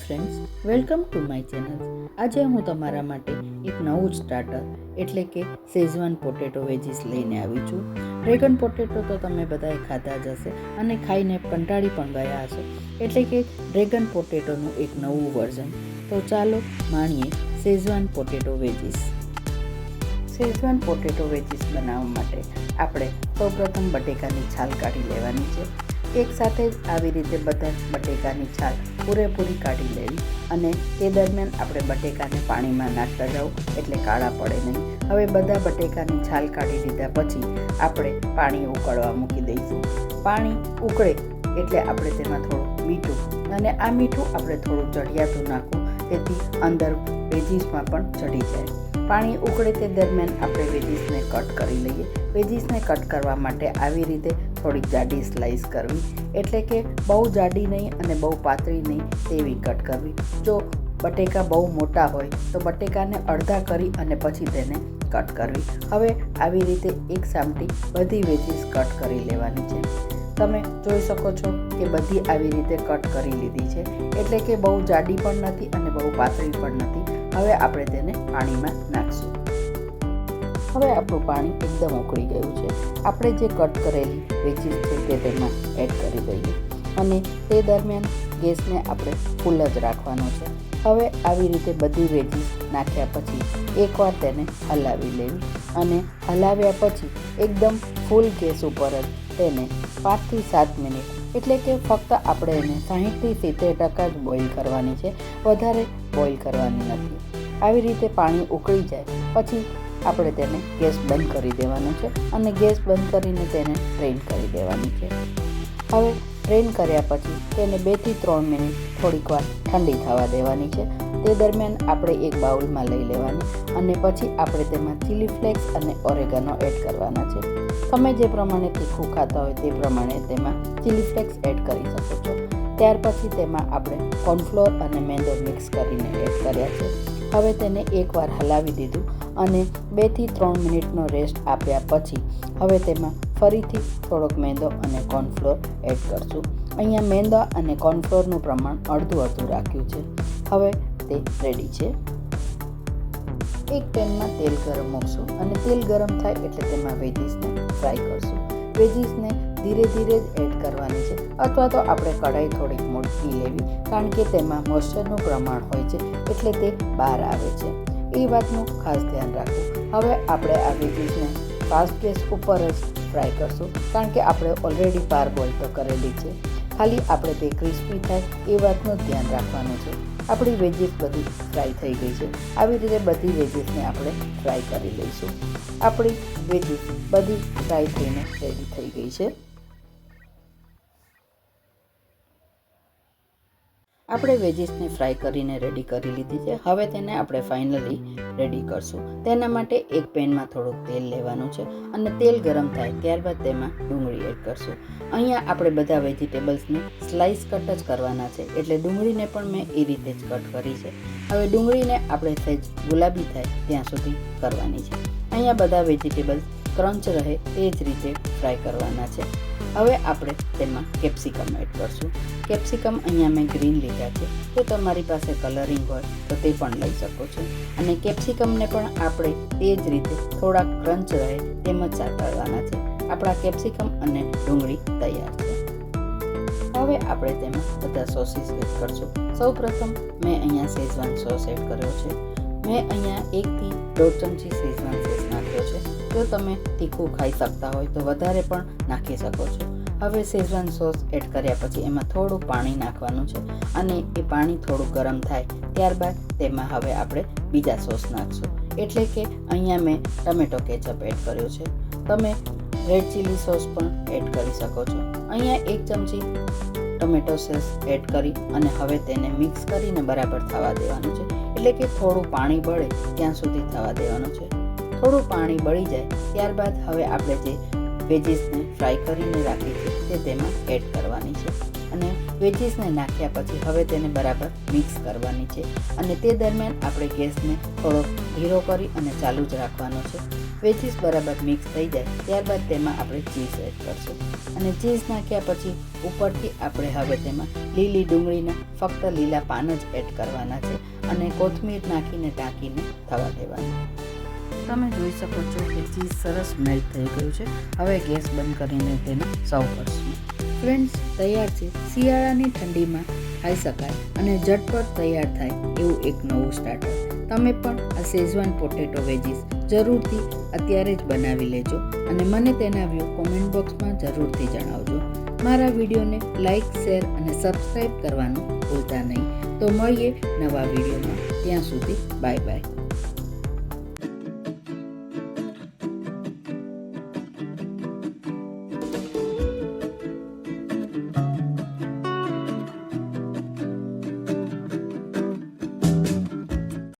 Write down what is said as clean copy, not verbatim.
Friends, welcome to my channel. આજે હું તમારા માટે એક નવું સ્ટાર્ટર એટલે કે શેઝવાન પોટેટો વેજીસ લઈને આવી છું. ડ્રેગન પોટેટો તો તમે બધાએ ખાધા જ હશે અને ખાઈને કંટાળી પણ ગયા હશો, એટલે કે ડ્રેગન પોટેટોનું એક નવું વર્ઝન. તો ચાલો માણીએ Schezwan potato veggies. Schezwan potato veggies બનાવવા માટે આપણે સૌપ્રથમ બટેકાની છાલ કાઢી લેવાની છે. એક સાથે જ આવી રીતે બધા બટેકાની છાલ પૂરેપૂરી કાઢી લેવી અને તે દરમિયાન આપણે બટેકાને પાણીમાં નાખતા જવું એટલે કાળા પડે નહીં. હવે બધા બટેકાની છાલ કાઢી લીધા પછી આપણે પાણી ઉકળવા મૂકી દઈશું. પાણી ઉકળે એટલે આપણે તેમાં થોડું મીઠું, અને આ મીઠું આપણે થોડું ચડિયાતું નાખવું તેથી અંદર વેજીસમાં પણ ચડી જાય. પાણી ઉકળે તે દરમિયાન આપણે વેજીસને કટ કરી લઈએ. વેજીસને કટ કરવા માટે આવી રીતે થોડીક જાડી સ્લાઈસ કરવી, એટલે કે બહુ જાડી નહીં અને બહુ પાતળી નહીં તેવી કટ કરવી. જો બટેકા બહુ મોટા હોય તો બટેકાને અડધા કરી અને પછી તેને કટ કરવી. હવે આવી રીતે એક સામટી બધી વેજીસ કટ કરી લેવાની છે. તમે જોઈ શકો છો કે બધી આવી રીતે કટ કરી લીધી છે, એટલે કે બહુ જાડી પણ નથી અને બહુ પાતળી પણ નથી. હવે આપણે તેને પાણીમાં નાખશું. હવે આપણું પાણી એકદમ ઉકળી ગયું છે. આપણે જે કટ કરેલી વેજીસ છે તે તેમાં એડ કરી દઈએ અને તે દરમિયાન ગેસને આપણે ફૂલ જ રાખવાનો છે. હવે આવી રીતે બધી વેજીસ નાખ્યા પછી એકવાર તેને હલાવી લેવી અને હલાવ્યા પછી એકદમ ફૂલ ગેસ ઉપર જ તેને 5 થી 7 મિનિટ એટલે કે ફક્ત આપણે એને 60 થી 70% જ બોઇલ કરવાની છે, વધારે બોઇલ કરવાની નથી. આવી રીતે પાણી ઉકળી જાય પછી આપણે તેને ગેસ બંધ કરી દેવાનો છે અને ગેસ બંધ કરીને તેને ડ્રેઇન કરી દેવાની છે. હવે ડ્રેઇન કર્યા પછી તેને 2 થી 3 મિનિટ થોડીક વાર ઠંડી થવા દેવાની છે. તે દરમિયાન આપણે એક બાઉલમાં લઈ લેવાની અને પછી આપણે તેમાં ચીલી ફ્લેક્સ અને ઓરેગાનો એડ કરવાના છે. તમે જે પ્રમાણે તીખું ખાતા હોય તે પ્રમાણે તેમાં ચીલી ફ્લેક્સ એડ કરી શકો છો. ત્યાર પછી તેમાં આપણે કોર્નફ્લોર અને મેંદો મિક્સ કરીને એડ કર્યા છે. હવે તેને એકવાર હલાવી દીધું અને 2 થી 3 મિનિટનો રેસ્ટ આપ્યા પછી હવે તેમાં ફરીથી થોડોક મેંદો અને કોર્નફ્લોર એડ કરશું. અહીંયા મેંદા અને કોર્નફ્લોરનું પ્રમાણ અડધું રાખ્યું છે. હવે તે રેડી છે. એક પેનમાં તેલ ગરમ મૂકશું અને તેલ ગરમ થાય એટલે તેમાં વેજીસને ફ્રાય કરશું. વેજીસને ધીરે ધીરે જ એડ કરવાની છે, અથવા તો આપણે કઢાઈ થોડીક મોટી લેવી, કારણ કે તેમાં મોઇશ્ચરનું પ્રમાણ હોય છે એટલે તે બહાર આવે છે. એ વાતનું ખાસ ધ્યાન રાખવું. હવે આપણે આ વેજીસને ફાસ્ટ ગેસ ઉપર જ ફ્રાય કરશું, કારણ કે આપણે ઓલરેડી પારબોઇલ તો કરેલી છે. ખાલી આપણે તે ક્રિસ્પી થાય એ વાતનું ધ્યાન રાખવાનું છે. આપણી વેજીસ બધી ફ્રાય થઈ ગઈ છે. આવી રીતે બધી વેજીસને આપણે ફ્રાય કરી લઈશું. આપણી વેજીસ બધી ફ્રાય થઈને રેડી થઈ ગઈ છે. આપણે વેજીસને ફ્રાય કરીને રેડી કરી લીધી છે. હવે તેને આપણે ફાઇનલી રેડી કરશું. તેના માટે એક પેનમાં થોડુંક તેલ લેવાનું છે અને તેલ ગરમ થાય ત્યારબાદ તેમાં ડુંગળી એડ કરશું. અહીંયા આપણે બધા વેજીટેબલ્સને સ્લાઇસ કટ જ કરવાના છે, એટલે ડુંગળીને પણ મેં એ રીતે જ કટ કરી છે. હવે ડુંગળીને આપણે સહેજ ગુલાબી થાય ત્યાં સુધી કરવાની છે. અહીંયા બધા વેજીટેબલ્સ ક્રંચ રહે તે જ રીતે ફ્રાય કરવાના છે. હવે આપણે તેમાં કેપ્સિકમ એડ કરશું. કેપ્સિકમ અહીંયા મેં ગ્રીન લીધા છે. જો તમારી પાસે કલરિંગ હોય તો તે પણ લઈ શકો છો. અને કેપ્સિકમને પણ આપણે તે જ રીતે થોડા ક્રંચ રહે તેમ જ સાતળવાના છે. આપણા કેપ્સિકમ અને ડુંગળી તૈયાર છે. હવે આપણે તેમાં બધા સોસીસ એડ કરશું. સૌ પ્રથમ મેં અહીંયા શેઝવાન સોસ એડ કર્યો છે. મેં અહીંયા 1 થી 1.5 ચમચી શેઝવાન સોસ નાખ્યો છે. જો તમે તીખું ખાઈ શકતા હોય તો વધારે પણ નાખી શકો છો. હવે શેઝવાન સોસ એડ કર્યા પછી એમાં થોડું પાણી નાખવાનું છે અને એ પાણી થોડું ગરમ થાય ત્યારબાદ તેમાં હવે આપણે બીજા સોસ નાખશું. એટલે કે અહીંયા મેં ટમેટો કેચઅપ એડ કર્યો છે. તમે રેડ ચીલી સોસ પણ એડ કરી શકો છો. અહીંયા 1 ચમચી ટમેટો સોસ એડ કરી અને હવે તેને મિક્સ કરીને બરાબર થવા દેવાનું છે. એટલે કે થોડું પાણી બળે ત્યાં સુધી થવા દેવાનું છે. થોડું પાણી બળી જાય ત્યારબાદ હવે આપણે જે વેજીસને ફ્રાય કરીને રાખી છે તે તેમાં એડ કરવાની છે અને વેજીસને નાખ્યા પછી હવે તેને બરાબર મિક્સ કરવાની છે. અને તે દરમિયાન આપણે ગેસને થોડો ધીરો કરી અને ચાલુ જ રાખવાનો છે. વેજીસ બરાબર મિક્સ થઈ જાય ત્યારબાદ તેમાં આપણે ચીઝ એડ કરશું અને ચીઝ નાખ્યા પછી ઉપરથી આપણે હવે તેમાં લીલી ડુંગળીના ફક્ત લીલા પાન જ એડ કરવાના છે અને કોથમીર નાખીને ઢાંકીને થવા દેવાનું. તમે જોઈ શકો છો કે ચીઝ સરસ મેલ્ટ થઈ ગયું છે. હવે ગેસ બંધ કરીને તેને સર્વ કરશું. ફ્રેન્ડ્સ, તૈયાર છે શિયાળાની ઠંડીમાં ખાઈ શકાય અને ઝટપટ તૈયાર થાય એવું એક નવું સ્ટાર્ટર. તમે પણ આ શેઝવાન પોટેટો વેજીસ જરૂરથી અત્યારે જ બનાવી લેજો અને મને તેના વ્યૂ કોમેન્ટ બોક્સમાં જરૂરથી જણાવજો. મારા વિડીયોને લાઇક, શેર અને સબસ્ક્રાઈબ કરવાનું ભૂલતા નહીં. તો મળીએ નવા વિડીયોમાં. ત્યાં સુધી બાય બાય.